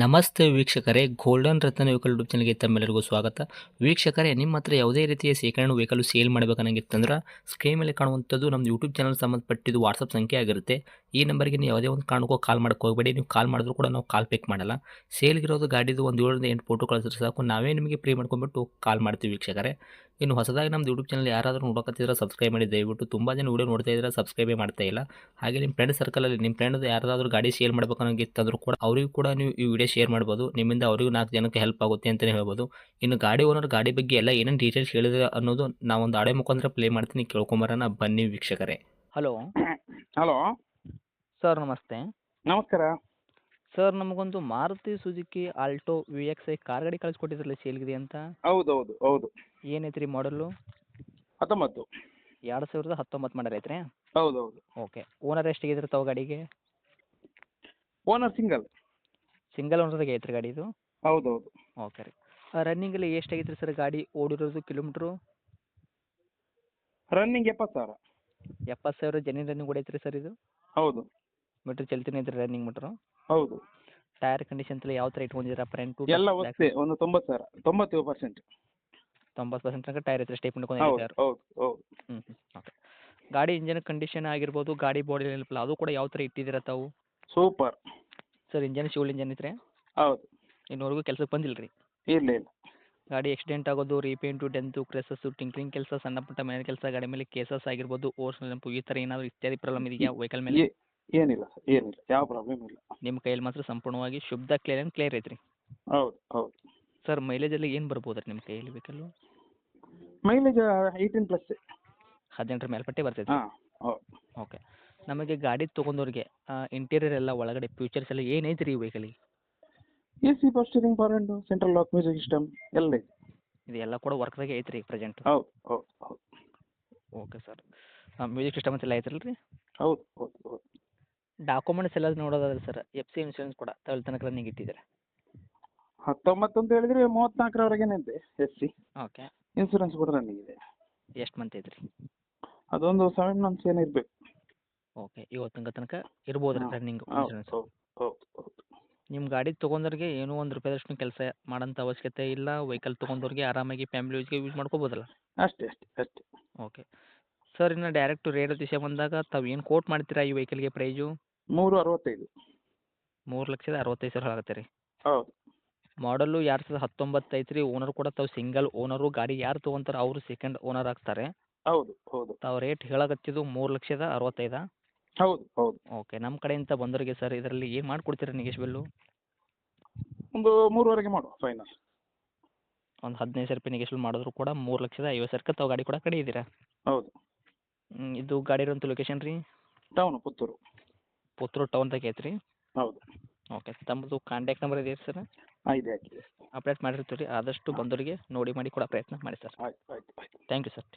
ನಮಸ್ತೆ ವೀಕ್ಷಕರೇ, ಗೋಲ್ಡನ್ ರತ್ನ vehicle YouTube ಚಾನಲ್ಗೆ ತಮ್ಮೆಲ್ಲರಿಗೂ ಸ್ವಾಗತ. ವೀಕ್ಷಕರೇ, ನಿಮ್ಮ ಹತ್ರ ಯಾವುದೇ ರೀತಿಯ ಶೇಖರಣೆ ವೆಹಿಕಲ್ ಸೇಲ್ ಮಾಡಬೇಕನ್ನಂಗಿತ್ತಂದ್ರೆ ಸ್ಕ್ರೀನ್ ಮೇಲೆ ಕಾಣುವಂಥದ್ದು ನಮ್ಮ ಯೂಟ್ಯೂಬ್ ಚಾನಲ್ ಸಂಬಂಧಪಟ್ಟಿದ್ದು ವಾಟ್ಸಪ್ ಸಂಖ್ಯೆ ಆಗಿರುತ್ತೆ. ಈ ನಂಬರ್ಗೆ ನೀವು ಯಾವುದೇ ಒಂದು ಕಾರಣಕ್ಕೂ ಕಾಲ್ ಮಾಡಕ್ಕೆ ಹೋಗಬೇಡಿ. ನೀವು ಕಾಲ್ ಮಾಡಿದ್ರು ಕೂಡ ನಾವು ಕಾಲ್ ಪಿಕ್ ಮಾಡಲ್ಲ. ಸೇಲ್ಗಿರೋದು ಗಾಡಿದು ಒಂದು 7ರಿಂದ 8 ಫೋಟೋ ಕಳಿಸಿದ್ರೆ ಸಾಕು, ನಾವೇ ನಿಮಗೆ ಪ್ರೀ ಮಾಡ್ಕೊಂಡ್ಬಿಟ್ಟು ಕಾಲ್ ಮಾಡ್ತೀವಿ ವೀಕ್ಷಕರೇ. ಇನ್ನು ಹೊಸದಾಗಿ ನಮ್ಮದು ಯೂಟ್ಯೂಬ್ ಚಾನಲ್ ಯಾರಾದರೂ ನೋಡೋಕತ್ತಿದ್ರೆ ಸಬ್ಸ್ಕ್ರೈಬ್ ಮಾಡಿ ದಯವಿಟ್ಟು. ತುಂಬ ಜನ ವೀಡಿಯೋ ನೋಡ್ತಾ ಇದ್ದಾರೆ, ಸಬ್ಸ್ಕ್ರೈಬೇ ಮಾಡ್ತಾ ಇಲ್ಲ. ಹಾಗೆ ನಿಮ್ಮ ಫ್ರೆಂಡ್ ಸರ್ಕಲಲ್ಲಿ ನಿಮ್ಮ ಫ್ರೆಂಡ್ ಯಾರಾದರೂ ಗಾಡಿ ಸೇಲ್ ಮಾಡಬೇಕನ್ನೋಂಗಿತ್ತಂದ್ರೂ ಕೂಡ ಅವರಿಗೂ ಕೂಡ ನೀವು ಈ ವಿಡಿಯೋ ಶೇರ್ ಮಾಡ್ಬೋದು. ನಿಮ್ಮಿಂದ ಅವರಿಗೂ 4 ಜನಕ್ಕೆ ಹೆಲ್ಪ್ ಆಗುತ್ತೆ ಅಂತಲೇ ಹೇಳ್ಬೋದು. ಇನ್ನು ಗಾಡಿ ಓನರ್ ಗಾಡಿ ಬಗ್ಗೆ ಎಲ್ಲ ಏನೇನು ಡೀಟೇಲ್ಸ್ ಹೇಳಿದ್ರೆ ಅನ್ನೋದು ನಾವೊಂದು ಆಡಿಯೋ ಮುಖಾಂತರ ಪ್ಲೇ ಮಾಡ್ತೀನಿ, ಕೇಳ್ಕೊಂಬರೋಣ ಬನ್ನಿ ವೀಕ್ಷಕರೇ. ಹಲೋ ಹಲೋ, ಸರ್, ನಮಸ್ತೆ. ನಮಸ್ಕಾರ. ಸರ್, ನಮಗೊಂದು Maruti Suzuki Alto VXI car ಗಾಡಿ ಕಳಿಸ್ಕೊಟ್ಟಿದ್ರಲ್ಲ ಸೇಲ್ಗಿದೆ ಅಂತ. ಹೌದು ಹೌದು. ಏನೈತೆ ರೀ ಮಾಡಲು? 19. 2019 ಮಾಡಲ್ ಐತ್ರಿ? ಹೌದು. ಓಕೆ. ಓನರ್ ಎಷ್ಟಿಗಿದ್ರೆ ತಾವು ಗಾಡಿಗೆ? ಓನರ್ ಸಿಂಗಲ್ ಓನರ್ದಾಗೆ ಐತ್ರಿ ಗಾಡಿ ಇದು? ಹೌದು. ಓಕೆ ರೀ. ರನ್ನಿಂಗಲ್ಲಿ ಎಷ್ಟಾಗೈತ್ರಿ ಸರ್ ಗಾಡಿ ಓಡಿರೋದು ಕಿಲೋಮೀಟ್ರು? ರನ್ನಿಂಗ್ 70,000. 70,000 ಜೆನ್ಯೂನ್ ರನ್ನಿಂಗ್ ಹೊಡೈತ್ರಿ ಸರ್ ಇದು? ಹೌದು. ಮೀಟ್ರ್ ಚಲ್ತಿನೇ ಐತ್ರಿ ರನ್ನಿಂಗ್ ಮೀಟ್ರು? ಹೌದು. ಟೈರ್ ಕಂಡೀಷನ್ ಎಲ್ಲ ಯಾವ ಥರ ಇಟ್ಕೊಂಡಿದ್ದೀರಾ? ಫ್ರಂಟು ಎಲ್ಲ ಒತ್ತೆ ಒಂದು 90,000, 97%. 90% ತನಕ ಟೈರ್ ಐತ್ರಿ, ಸ್ಟೇಪ್ ಹೌದು ಹಿಡ್ಕೊಂಡಿದ್ದಾರೆ? ಹೌದು. ಓಕೆ. ಗಾಡಿ ಇಂಜನ್ ಕಂಡೀಷನ್ ಆಗಿರ್ಬೋದು, ಗಾಡಿ ಬಾಡಿ ಇಲ್ಲ ಅದು ಕೂಡ ಯಾವ ಥರ ಇಟ್ಟಿದ್ದೀರಾ ತಾವು? Super. Sir, engine civil engine ಐತ್ರಿ? ಹೌದು. ಇನ್ನೂವರೆಗೂ ಕೆಲಸಕ್ಕೆ ಬಂದಿಲ್ಲ ರೀ? ಇಲ್ಲ. ಗಾಡಿ ಆಕ್ಸಿಡೆಂಟ್ ಆಗೋದು, ರೀಪೇಂಟು, ಡೆಂತು, ಕ್ರೆಸಸ್ಸು, ಟಿಂಕ್ರಿಂಗ್ ಕೆಲಸ, ಸಣ್ಣ ಪುಟ್ಟ ಮನೆ ಕೆಲಸ, ಗಾಡಿ ಮೇಲೆ ಕೇಸಸ್ ಆಗಿರ್ಬೋದು, ಓರ್ಸ್ ನೆನಪು, ಈ ಥರ ಏನಾದರೂ ಇತ್ಯಾದಿ ಪ್ರಾಬ್ಲಮ್ ಇದೆಯಾ ವೆಹಿಕಲ್ ಮೇಲೆ? ಏನಿಲ್ಲ, ಯಾವ ಪ್ರಾಬ್ಲಮ್ ಇಲ್ಲ. ನಿಮ್ಮ ಕೈಯಲ್ಲಿ ಮಾತ್ರ ಸಂಪೂರ್ಣವಾಗಿ ಶುದ್ಧ ಕ್ಲಿಯರ್ ಐತ್ರಿ? ಹೌದು. ಸರ್, ಮೈಲೇಜಲ್ಲಿ ಏನು ಬರ್ಬೋದು ರೀ ನಿಮ್ಮ ಕೈಯಲ್ಲಿ ವೆಹಿಕಲ್ಲು? ಮೈಲೇಜ್ 18+. 18 ಮೇಲ್ಪಟ್ಟೆ ಬರ್ತೈತೆ? ಹಾಂ, ಹೌದು. ಓಕೆ. ನಮಗೆ ಗಾಡಿ ತೊಗೊಂಡವ್ರಿಗೆ ಇಂಟೀರಿಯರ್ ಎಲ್ಲ ಒಳಗಡೆ ಫ್ಯೂಚರ್ಸ್ ಎಲ್ಲ ಏನೈತೆ ರೀ ಈ ವೆಹಿಕಲಿಗೆ? AC, power steering, power window, central lock, music system ಎಲ್ಲ ಇದೆ. ಇದೆಲ್ಲ ಕೂಡ ವರ್ಕ್ದಾಗೆ ಐತ್ರಿ ಪ್ರೆಸೆಂಟ್? ಹೌದು. Okay sir. ಮ್ಯೂಸಿಕ್ ಸಿಸ್ಟಮ್ ಎಲ್ಲ ಐತ್ರಲ್ಲ ರೀ? ಹೌದು. ಡಾಕ್ಯುಮೆಂಟ್ಸ್ ಎಲ್ಲ ನೋಡೋದಾದ್ರೆ ಸರ್, FC ಇನ್ಶೂರೆನ್ಸ್ ಕೂಡ ತನಕ ರನ್ನಿಂಗ್ ಇಟ್ಟಿದ್ದಾರೆ? 19 ಅಂತ ಹೇಳಿದ್ರೆ 34ರವರೆಗೇನೆ ಇದೆ SC. ಓಕೆ. ಇನ್ಸೂರೆನ್ಸ್ ಕೂಡ ರನ್ನಿಂಗ್ ಇದೆ. ಎಷ್ಟು ಮಂತ್ ಐತ್ರಿ? ಅದೊಂದು 7 ಮಂತ್ಸ್ ಏನೋ ಇರಬೇಕು. ಓಕೆ. ಇವತ್ತಿನ ತನಕ ಇರ್ಬೋದು ರೀ ರನ್ನಿಂಗ್ ಇನ್ಶೂರೆನ್ಸ್? ಹೌದು. ನಿಮ್ಮ ಗಾಡಿ ತೊಗೊಂಡವ್ರಿಗೆ ಏನೂ ಒಂದು ರೂಪಾಯಿದಷ್ಟು ಕೆಲಸ ಮಾಡೋಂಥ ಅವಶ್ಯಕತೆ ಇಲ್ಲ. ವೆಹಿಕಲ್ ತೊಗೊಂಡವ್ರಿಗೆ ಆರಾಮಾಗಿ ಫ್ಯಾಮಿಲಿ ಯೂಸ್ ಮಾಡ್ಕೋಬೋದಲ್ಲ? ಅಷ್ಟೇ. ಓಕೆ. ಸರ್, ಇನ್ನು ಡೈರೆಕ್ಟ್ ರೇಟ್ ವಿಷಯ ಬಂದಾಗ ತಾವು ಏನು ಕೋಟ್ ಮಾಡ್ತೀರಾ ಈ ವೆಹಿಕಲ್ಗೆ ಪ್ರೈಸು? 365. 3,65,000 ಆಗುತ್ತೆ ರೀ? ಹೌದು. ಮಾಡಲು 2019 ಐತ್ರಿ. ಓನರ್ ಕೂಡ ತಾವು ಸಿಂಗಲ್ ಓನರು. ಗಾಡಿ ಯಾರು ತೊಗೊಂತಾರೆ ಅವರು ಸೆಕೆಂಡ್ ಓನರ್ ಆಗ್ತಾರೆ. ಹೌದು. ತಾವು ರೇಟ್ ಹೇಳಕತ್ತಿದ್ದು 3,65,000? ಹೌದು. ಓಕೆ. ನಮ್ಮ ಕಡೆಯಿಂದ ಬಂದವರಿಗೆ ಸರ್ ಇದರಲ್ಲಿ ಏನು ಮಾಡಿಕೊಡ್ತೀರಾ ನೆಗೆಶ್ಬಲ್ಲು? ಒಂದು 3ವರೆಗೆ ಮಾಡುವ ಫೈನಲ್. ಒಂದು 15,000 ರೂಪಾಯಿ ನೆಗೆಶ್ಬಲ್ ಮಾಡಿದ್ರು ಕೂಡ 3,50,000ಕ್ಕೆ ತಾವು ಗಾಡಿ ಕೂಡ ಕಡೆ ಇದ್ದೀರಾ? ಹೌದು. ಇದು ಗಾಡಿ ಇರೋಂಥ ಲೊಕೇಶನ್ ರೀ? ಟೌನು ಪುತ್ತೂರು ಟೌನ್ದಾಗೆ ಐತ್ರಿ? ಹೌದು. ಓಕೆ. ತಮ್ಮದು ಕಾಂಟ್ಯಾಕ್ಟ್ ನಂಬರ್ ಇದೆ ಸರ್? ಇದೆ ಹಾಕಿದೆ. ಅಪ್ಡೇಟ್ ಮಾಡಿರ್ತೀವಿ ರೀ. ಆದಷ್ಟು ಬಂದವರಿಗೆ ನೋಡಿ ಮಾಡಿ ಕೊಡೋ ಪ್ರಯತ್ನ ಮಾಡಿ ಸರ್. ಆಯ್ತು. Thank you sir.